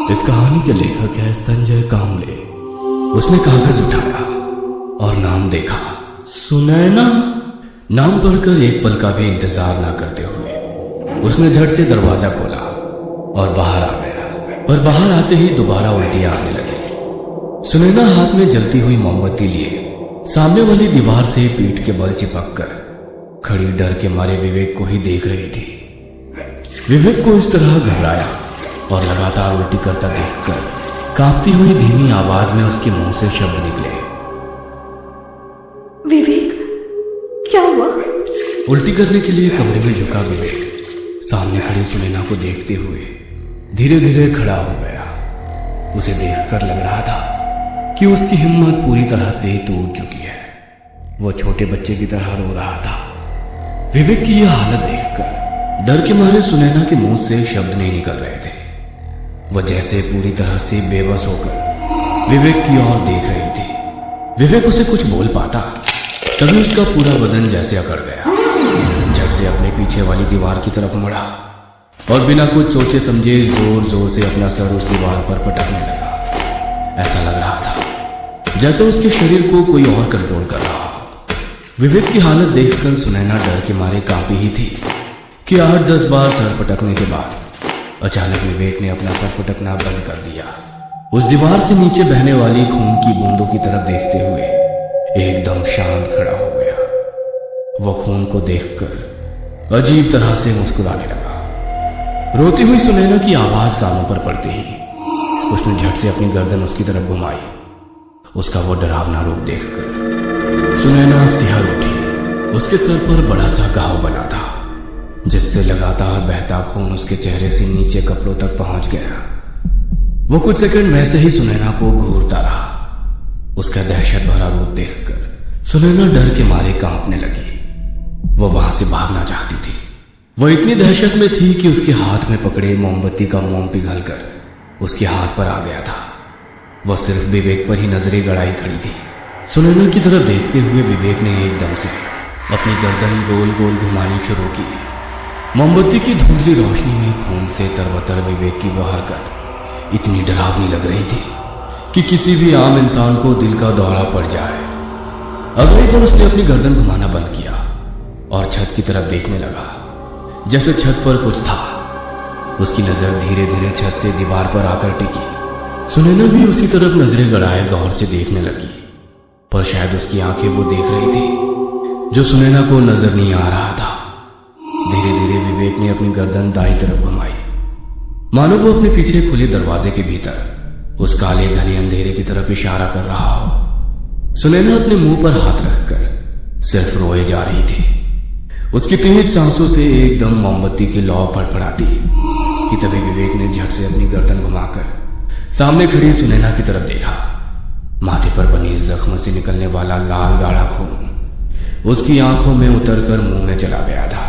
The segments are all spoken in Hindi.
इस कहानी के लेखक है संजय कामले। उसने कागज उठाया और नाम देखा, सुनैना। नाम पढ़कर एक पल का भी इंतजार ना करते हुए उसने झट से दरवाजा खोला और बाहर आ गया। पर बाहर आते ही दोबारा उल्टियां आने लगी। सुनैना हाथ में जलती हुई मोमबत्ती लिए सामने वाली दीवार से पीठ के बल चिपक कर खड़ी डर के मारे विवेक को ही देख रही थी। विवेक को इस तरह घबराया और लगातार उल्टी करता देखकर कांपती हुई धीमी आवाज में उसके मुंह से शब्द निकले, विवेक, क्या हुआ? उल्टी करने के लिए कमरे में झुका विवेक सामने खड़ी सुनैना को देखते हुए धीरे धीरे खड़ा हो गया। उसे देखकर लग रहा था कि उसकी हिम्मत पूरी तरह से टूट चुकी है। वो छोटे बच्चे की तरह रो रहा था। विवेक की यह हालत देखकर डर के मारे सुनैना के मुंह से शब्द नहीं निकल रहे थे। वह जैसे पूरी तरह से बेबस होकर विवेक की ओर देख रही थी। विवेक उसे कुछ बोल पाता तभी उसका पूरा बदन जैसे अकड़ गया। झट से अपने पीछे वाली दीवार की तरफ मुड़ा और बिना कुछ सोचे समझे जोर जोर से अपना सर उस दीवार पर पटकने लगा। ऐसा लग रहा था जैसे उसके शरीर को कोई और कंट्रोल कर रहा हो। विवेक की हालत देखकर सुनैना डर के मारे कांपी ही थी कि 8-10 बार सर पटकने के बाद अचानक विवेक ने अपना सर पटकना बंद कर दिया। उस दीवार से नीचे बहने वाली खून की बूंदों की तरफ देखते हुए एकदम शांत खड़ा हो गया। वह खून को देखकर अजीब तरह से मुस्कुराने लगा। रोती हुई सुनैना की आवाज कानों पर पड़ते ही उसने झट से अपनी गर्दन उसकी तरफ घुमाई। उसका वो डरावना रूप देखकर सुनैना सिहर उठी। उसके सर पर बड़ा सा घाव बना था जिससे लगातार बहता खून उसके चेहरे से नीचे कपड़ों तक पहुंच गया। वो कुछ सेकंड वैसे ही सुनैना को घूरता रहा। उसका दहशत भरा रूप देखकर सुनैना डर के मारे कांपने लगी। वो वहां से भागना चाहती थी। वो इतनी दहशत में थी कि उसके हाथ में पकड़े मोमबत्ती का मोम पिघलकर उसके हाथ पर आ गया था। वह सिर्फ विवेक पर ही नजरें गड़ाई खड़ी थी। सुनैना की तरफ देखते हुए विवेक ने एकदम से अपनी गर्दन गोल गोल घुमानी शुरू की। मोमबत्ती की धुंधली रोशनी में खून से तरबतर विवेक की वह हरकत इतनी डरावनी लग रही थी कि किसी भी आम इंसान को दिल का दौरा पड़ जाए। अगले पल उसने अपनी गर्दन घुमाना बंद किया और छत की तरफ देखने लगा। जैसे छत पर कुछ था। उसकी नजर धीरे धीरे छत से दीवार पर आकर टिकी। सुनैना भी उसी तरफ नजरें गड़ाए गौर से देखने लगी, पर शायद उसकी आंखें वो देख रही थी जो सुनैना को नजर नहीं आ रहा था। धीरे धीरे विवेक ने अपनी गर्दन दाईं तरफ घुमाई, मानो वो अपने पीछे खुले दरवाजे के भीतर उस काले घने अंधेरे की तरफ इशारा कर रहा हो। सुनैना अपने मुंह पर हाथ रखकर सिर्फ रोए जा रही थी। उसकी तेज सांसों से एकदम मोमबत्ती की लौ फड़फड़ाती कि तभी विवेक ने झट से अपनी गर्दन घुमाकर सामने खड़ी सुनैना की तरफ देखा। माथे पर बनी जख्म से निकलने वाला लाल गाढ़ा खून उसकी आंखों में उतरकर मुंह में चला गया था।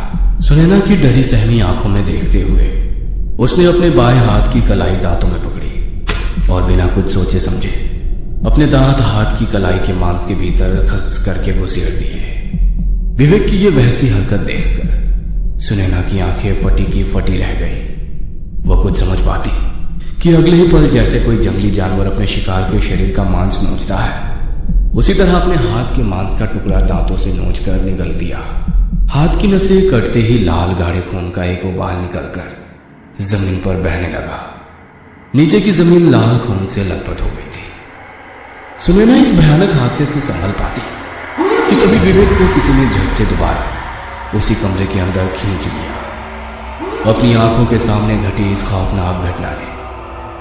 सुनैना की डरी सहमी आंखों में देखते हुए उसने अपने बाएं हाथ की कलाई दांतों में पकड़ी और बिना कुछ सोचे समझे अपने दांत हाथ की कलाई के मांस के भीतर खस करके घुसेड़ दिए। विवेक की ये वैसी हरकत देखकर सुनैना की आंखें फटी की फटी रह गई। वह कुछ समझ पाती कि अगले ही पल जैसे कोई जंगली जानवर अपने शिकार के शरीर का मांस नोचता है, उसी तरह अपने हाथ के मांस का टुकड़ा दांतों से नोचकर निगल दिया। हाथ की नसें कटते ही लाल गाढ़े खून का एक उबाल निकलकर जमीन पर बहने लगा। नीचे की जमीन लाल खून से लथपथ हो गई थी। सुनैना इस भयानक हादसे से संभल पाती कि तभी विवेक को किसी ने झट से दोबारा उसी कमरे के अंदर खींच लिया। अपनी आंखों के सामने घटी इस खौफनाक घटना ने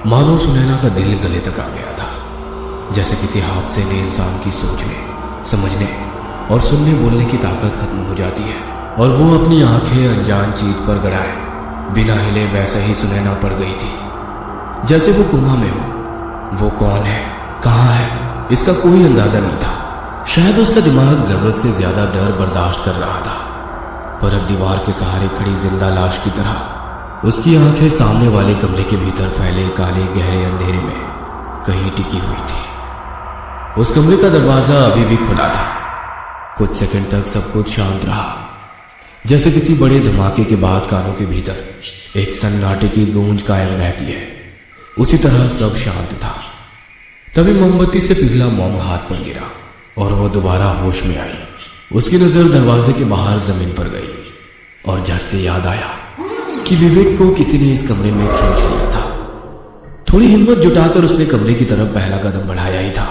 मानो सुनैना का दिल गले तक आ गया था। जैसे किसी हादसे ने इंसान की सोचने, समझने और सुनने बोलने की ताकत खत्म हो जाती है और वो अपनी आंखें अनजान चीज पर गड़ाए बिना हिले वैसे ही सुनैना पड़ गई थी जैसे वो कोमा में हो। वो कौन है, कहाँ है, इसका कोई अंदाजा नहीं था। शायद उसका दिमाग जरूरत से ज्यादा डर बर्दाश्त कर रहा था, पर अब दीवार के सहारे खड़ी जिंदा लाश की तरह उसकी आंखें सामने वाले कमरे के भीतर फैले काले गहरे अंधेरे में कहीं टिकी हुई थी। उस कमरे का दरवाजा अभी भी खुला था। कुछ सेकंड तक सब कुछ शांत रहा, जैसे किसी बड़े धमाके के बाद कानों के भीतर एक सन्नाटे की गूंज कायम रहती है। उसी तरह सब शांत था। तभी मोमबत्ती से पिघला मोम हाथ पर गिरा और वह दोबारा होश में आई। उसकी नजर दरवाजे के बाहर जमीन पर गई और झट से याद आया कि विवेक को किसी ने इस कमरे में खींच लिया था। थोड़ी हिम्मत जुटाकर उसने कमरे की तरफ पहला कदम बढ़ाया ही था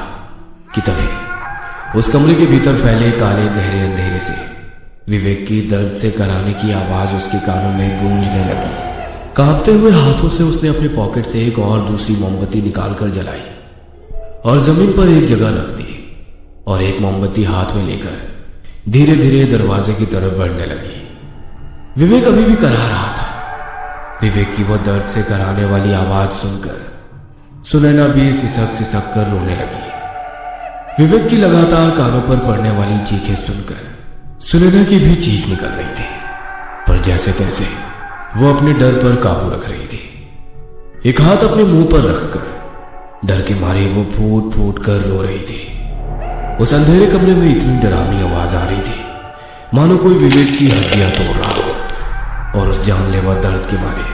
कि तभी उस कमरे के भीतर फैले काले गहरे अंधेरे से विवेक की दर्द से कराने की आवाज उसके कानों में गूंजने लगी। कांपते हुए हाथों से उसने अपने पॉकेट से एक और दूसरी मोमबत्ती निकालकर जलाई और जमीन पर एक जगह रख दी और एक मोमबत्ती हाथ में लेकर धीरे धीरे दरवाजे की तरफ बढ़ने लगी। विवेक अभी भी करा रहा था। विवेक की वह दर्द से कराने वाली आवाज सुनकर सुनैना भी सिसक सिसक कर रोने लगी। विवेक की लगातार कानों पर पड़ने वाली चीखें सुनकर सुनैना की भी चीख निकल रही थी, पर जैसे तैसे वो अपने डर पर काबू रख रही थी। एक हाथ अपने मुंह पर रखकर डर के मारे वो फूट फूट कर रो रही थी। उस अंधेरे कमरे में इतनी डरावनी आवाज आ रही थी मानो कोई विवेक की हड्डियां तोड़ रहा हो, और उस जानलेवा दर्द के मारे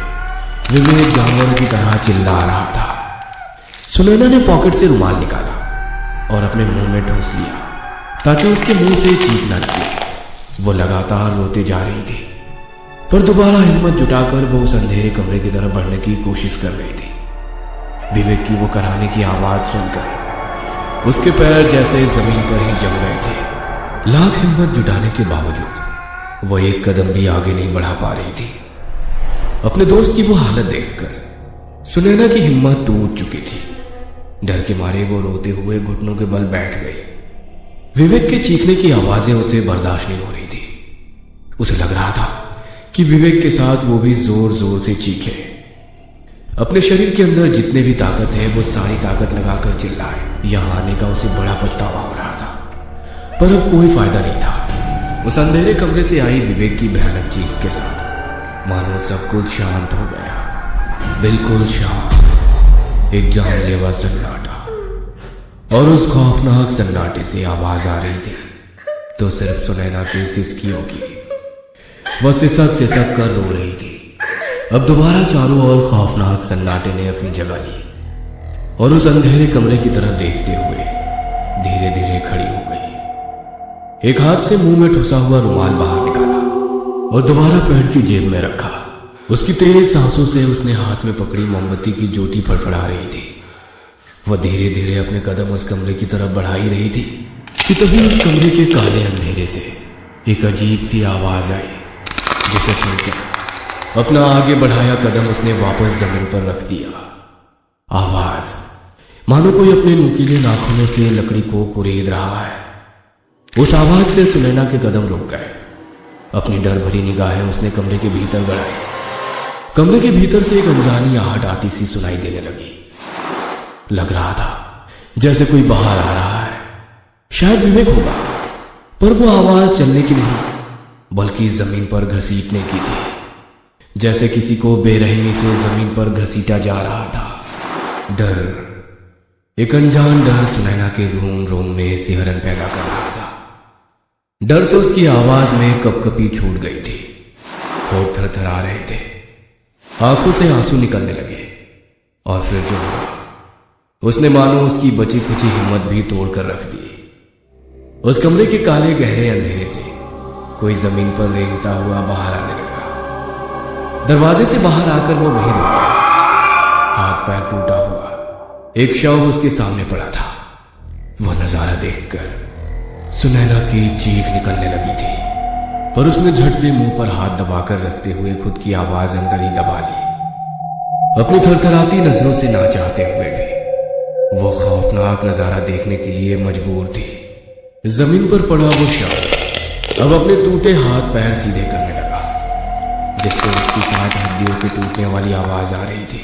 विवेक जानवर की तरह चिल्ला रहा था। सुनैना ने पॉकेट से रुमाल निकाला और अपने मुंह में ठूंस लिया ताकि उसके मुंह से चीख न निकले। वो लगातार रोते जा रही थी, पर दोबारा हिम्मत जुटाकर वो उस अंधेरे कमरे की तरफ बढ़ने की कोशिश कर रही थी। विवेक की वो कराने की आवाज सुनकर उसके पैर जैसे जमीन पर ही जम गए थे। लाख हिम्मत जुटाने के बावजूद वो एक कदम भी आगे नहीं बढ़ा पा रही थी। अपने दोस्त की वो हालत देखकर सुनैना की हिम्मत टूट चुकी थी। डर के मारे वो रोते हुए घुटनों के बल बैठ गई। विवेक के चीखने की आवाजें उसे बर्दाश्त नहीं हो रही थी। उसे लग रहा था कि विवेक के साथ वो भी जोर जोर से चीखे। अपने शरीर के अंदर जितने भी ताकत है वो सारी ताकत लगाकर चिल्लाए। यहां आने का उसे बड़ा पछतावा हो रहा था, पर अब कोई फायदा नहीं था। उस अंधेरे कमरे से आई विवेक की भयानक चीख के साथ मानो सब कुछ शांत हो गया, बिल्कुल शांत। एक जानलेवा सन्नाटा, और उस खौफनाक सन्नाटे से आवाज आ रही थी तो सिर्फ सुनैना की सिसकियों की। वह सिसक सिसक कर रो रही थी। अब दोबारा चारों ओर खौफनाक सन्नाटे ने अपनी जगह ली और उस अंधेरे कमरे की तरफ देखते हुए धीरे धीरे खड़ी हो गई। एक हाथ से मुंह में ठुसा हुआ रुमाल बाहर निकाला और दोबारा पैंट की जेब में रखा। उसकी तेज सांसों से उसने हाथ में पकड़ी मोमबत्ती की ज्योति फड़फड़ा रही थी। वह धीरे धीरे अपने कदम उस कमरे की तरफ बढ़ा ही रही थी कि तभी उस कमरे के काले अंधेरे से एक अजीब सी आवाज आई, जिसे सुनकर अपना आगे बढ़ाया कदम उसने वापस जमीन पर रख दिया। आवाज मानो कोई अपने नुकीले नाखूनों से लकड़ी को कुरेद रहा है। उस आवाज से सुनैना के कदम रुक गए। अपनी डर भरी निगाहें उसने कमरे के भीतर बढ़ाई। कमरे के भीतर से एक अनजानी आहट आती सी सुनाई देने लगी। लग रहा था जैसे कोई बाहर आ रहा है। शायद विवेक होगा, पर वो आवाज चलने की नहीं बल्कि जमीन पर घसीटने की थी, जैसे किसी को बेरहमी से जमीन पर घसीटा जा रहा था। डर, एक अनजान डर सुनैना के रोम रोम में सिहरन पैदा कर रहा था। डर से उसकी आवाज में कपकपी छूट गई थी, होठ थरथरा रहे थे, आंखों से आंसू निकलने लगे। और फिर जो हुआ, उसने मानो उसकी बची खुची हिम्मत भी तोड़कर रख दी। उस कमरे के काले गहरे अंधेरे से कोई जमीन पर रेंगता हुआ बाहर आने लगा। दरवाजे से बाहर आकर वो वहीं रुक गया। हाथ पैर टूटा हुआ एक शव उसके सामने पड़ा था। वह नजारा देखकर सुनैना की चीख निकलने लगी थी, पर उसने झट से मुंह पर हाथ दबाकर रखते हुए खुद की आवाज अंदर ही दबा ली। अपनी थरथराती नजरों से ना चाहते हुए भी वो खौफनाक नजारा देखने के लिए मजबूर थी। जमीन पर पड़ा वो शव अब अपने टूटे हाथ पैर सीधे करने लगा, जिससे उसकी साथ हड्डियों के टूटने वाली आवाज आ रही थी।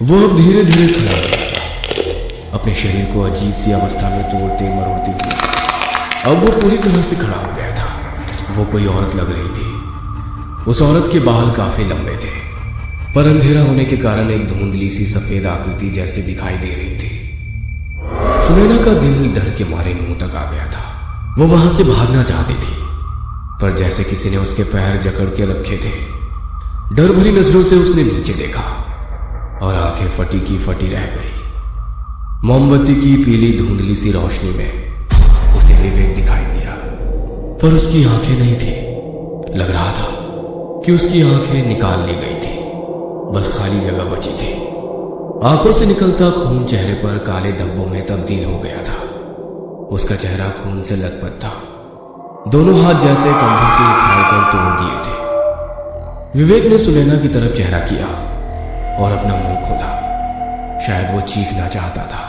वो अब धीरे धीरे खड़ा हो गया, अपने शरीर को अजीब सी अवस्था में तोड़ते मरोड़ते हुए। अब वो पूरी तरह से खड़ा हो गया था। वो कोई औरत लग रही थी। उस औरत के बाल काफी लंबे थे, पर अंधेरा होने के कारण एक धुंधली सी सफेद आकृति जैसे दिखाई दे रही थी। सुनैना का दिल डर के मारे मुंह तक आ गया था। वो वहां से भागना चाहती थी, पर जैसे किसी ने उसके पैर जकड़ के रखे थे। डर भरी नजरों से उसने नीचे देखा और आंखें फटी की फटी रह गई। मोमबत्ती की पीली धुंधली सी रोशनी में उसे विवेक दिखाई दिया, पर उसकी आंखें नहीं थी। लग रहा था कि उसकी आंखें निकाल ली गई थी, बस खाली जगह बची थी। आंखों से निकलता खून चेहरे पर काले धब्बों में तब्दील हो गया था। उसका चेहरा खून से लथपथ था, दोनों हाथ जैसे कंधों से उठाकर तोड़ दिए थे। विवेक ने सुनैना की तरफ चेहरा किया और अपना मुंह खोला। शायद वो चीखना चाहता था,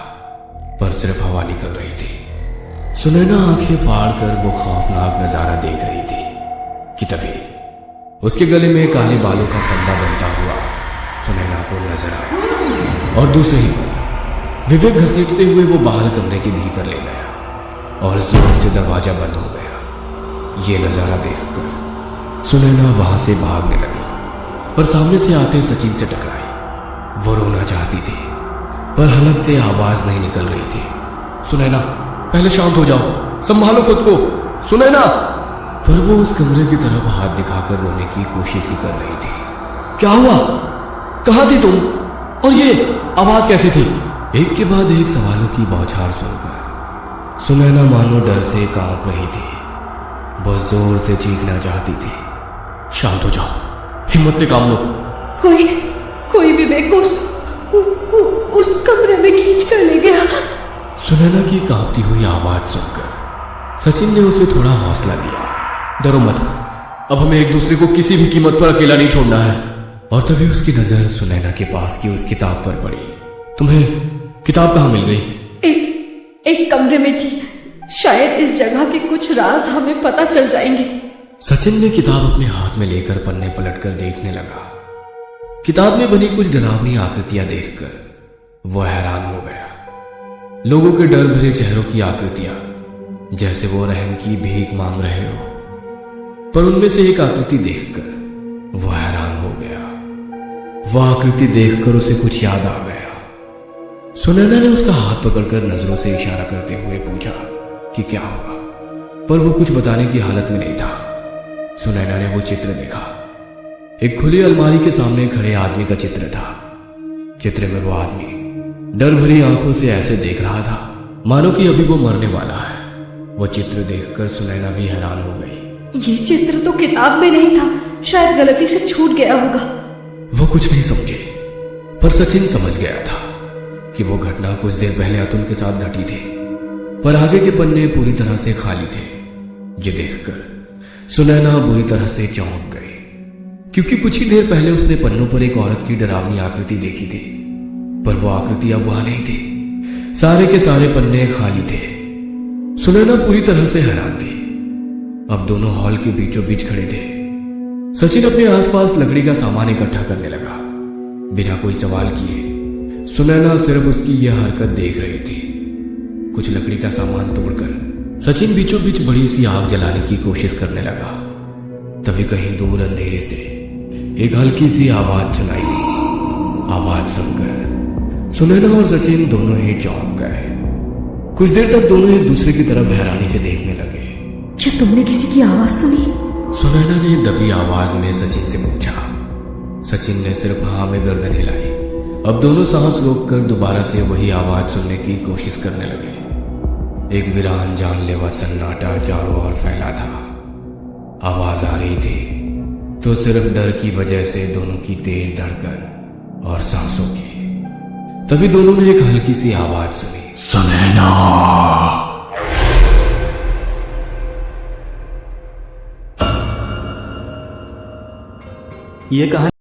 पर सिर्फ हवा निकल रही थी। सुनैना आंखें फाड़ कर वो खौफनाक नजारा देख रही थी कि तभी उसके गले में काले बालों का फंदा बनता हुआ सुनैना को नजर आया, और दूसरे ही विवेक घसीटते हुए वो बाहर कमरे के भीतर ले गया और जोर से दरवाजा बंद हो गया। ये नजारा देखकर सुनैना वहां से भागने लगी, पर सामने से आते सचिन से टकराई। वो रोना चाहती थी, पर हलक से आवाज नहीं निकल रही थी। सुनैना, पहले शांत हो जाओ, संभालो खुद को, सुनैना। पर वो उस कमरे की तरफ हाथ दिखाकर रोने की कोशिश ही कर रही थी। क्या हुआ? कहां थी तुम? और ये आवाज कैसी थी? एक के बाद एक सवालों की बौछार सुनकर सुनैना मानो डर से कांप रही थी। वो जोर से चीखना चाहती थी। शांत हो जाओ, हिम्मत से काम लो। कोई विवेक को उस कमरे में खींच कर ले गया। सुनैना की कांपती हुई आवाज सुनकर सचिन ने उसे थोड़ा हौसला दिया। डरो मत, अब हमें एक दूसरे को किसी भी कीमत पर अकेला नहीं छोड़ना है। और तभी उसकी नजर सुनैना के पास की उस किताब पर पड़ी। तुम्हें किताब कहाँ मिल गई? एक कमरे में थी। शायद इस जगह के कुछ राज हमें पता चल जाएंगे। सचिन ने किताब अपने हाथ में लेकर पन्ने पलटकर देखने लगा। किताब में बनी कुछ डरावनी आकृतियां देखकर वो हैरान हो गया। लोगों के डर भरे चेहरों की आकृतियां, जैसे वो रहम की भीख मांग रहे हो। पर उनमें से एक आकृति देखकर वो हैरान हो गया। वो आकृति देखकर उसे कुछ याद आ गया। सुनैना ने उसका हाथ पकड़कर नजरों से इशारा करते हुए पूछा कि क्या हुआ, पर वो कुछ बताने की हालत में नहीं था। सुनैना ने वो चित्र देखा। एक खुली अलमारी के सामने खड़े आदमी का चित्र था। चित्र में वो आदमी डर भरी आंखों से ऐसे देख रहा था मानो कि अभी वो मरने वाला है। वो चित्र देखकर सुनैना भी हैरान हो गई। ये चित्र तो किताब में नहीं था, शायद गलती से छूट गया होगा। वो कुछ नहीं समझे, पर सचिन समझ गया था कि वो घटना कुछ देर पहले अतुल के साथ घटी थी, पर आगे के पन्ने पूरी तरह से खाली थे। ये देखकर सुनैना बुरी तरह से चौंक गई, क्योंकि कुछ ही देर पहले उसने पन्नों पर एक औरत की डरावनी आकृति देखी थी, पर वो आकृति अब वहां नहीं थी। सारे के सारे पन्ने खाली थे। सुनैना पूरी तरह से हैरान थी। अब दोनों हॉल के बीचों बीच खड़े थे। सचिन अपने आसपास लकड़ी का सामान इकट्ठा करने लगा। बिना कोई सवाल किए सुनैना सिर्फ उसकी यह हरकत देख रही थी। कुछ लकड़ी का सामान तोड़कर सचिन बीचों बीच बड़ी सी आग जलाने की कोशिश करने लगा। तभी कहीं दूर अंधेरे से एक हल्की सी आवाज सुनाई दी। आवाज सुनकर सुनैना और सचिन दोनों ही चौंक गए। कुछ देर तक दोनों एक दूसरे की तरफ हैरानी से देखने लगे। क्या तुमने किसी की आवाज सुनी? सुनैना ने दबी आवाज में सचिन से पूछा। सचिन ने सिर्फ हाँ में गर्दन हिलाई। अब दोनों सांस रोककर दोबारा से वही आवाज सुनने की कोशिश करने लगे। एक वीरान जानलेवा सन्नाटा चारों ओर फैला था। आवाज आ रही थी तो सिर्फ डर की वजह से दोनों की तेज धड़कन और सांसों की। तभी दोनों ने एक हल्की सी आवाज सुनी, सुनैना। ये कहानी